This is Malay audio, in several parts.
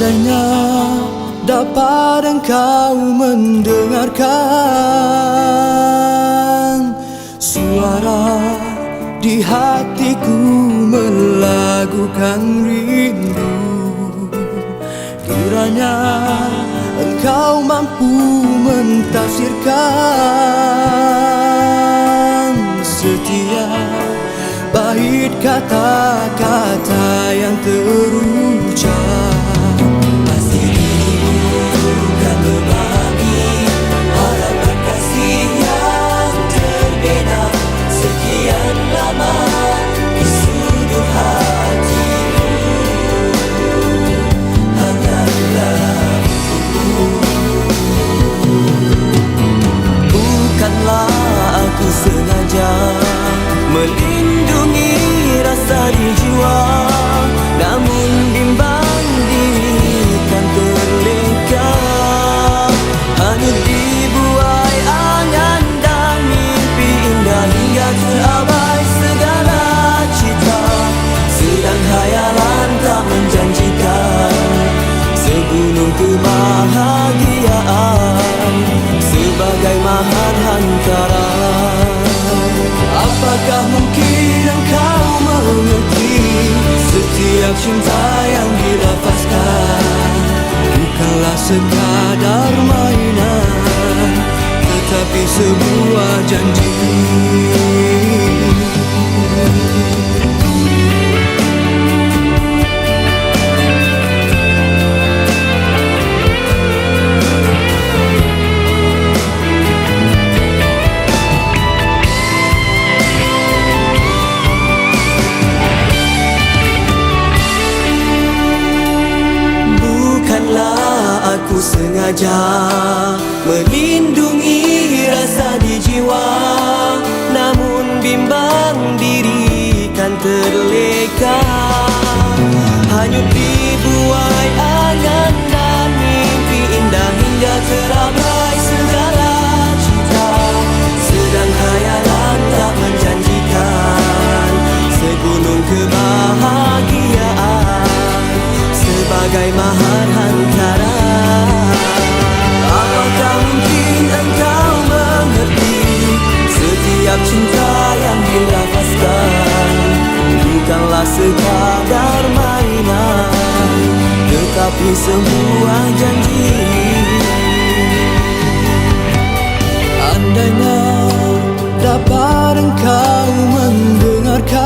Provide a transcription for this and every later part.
Andainya dapat engkau mendengarkan suara di hatiku melagukan rindu, kiranya engkau mampu mentafsirkan setiap bait kata-kata yang terucap. Pasti dirimu kan berbagi harapan kasih yang terbina sekian lama di sudut hatiku. Hangatlah bukanlah aku sengaja melindungi rasa di jiwa, namun bimbang diri kan terleka. Hanyut dibuai angan dan mimpi indah hingga terabai segala cita, sedang khayalan tak menjanjikan segunung kebahagiaan sebagai mahar hantaran. Apakah mungkin engkau mengerti setiap cinta yang dilafazkan bukanlah sekadar mainan, tetapi sebuah janji. Aku sengaja melindungi rasa di jiwa, namun bimbang diri kan terleka. Hanyut dibuai angan dan mimpi indah hingga terabai segala cita, sedang khayalan tak menjanjikan segunung kebahagiaan sebagai mahar hantaran. Apakah mungkin engkau mengerti setiap cinta yang dilafazkan bukanlah sekadar mainan, tetapi sebuah janji. Andainya dapat engkau mendengarkan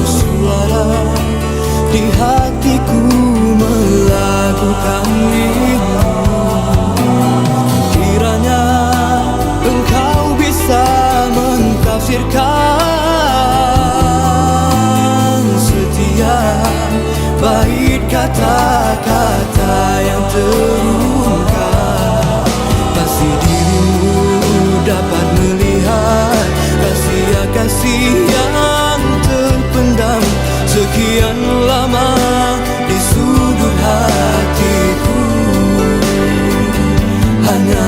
suara di hatiku melakukan rindu, kiranya engkau bisa mentafsirkan setiap bait kata-kata yang terungkap. Pasti dirimu dapat melihat kasih yang terpendam sekian lama di sudut hatiku. Hanya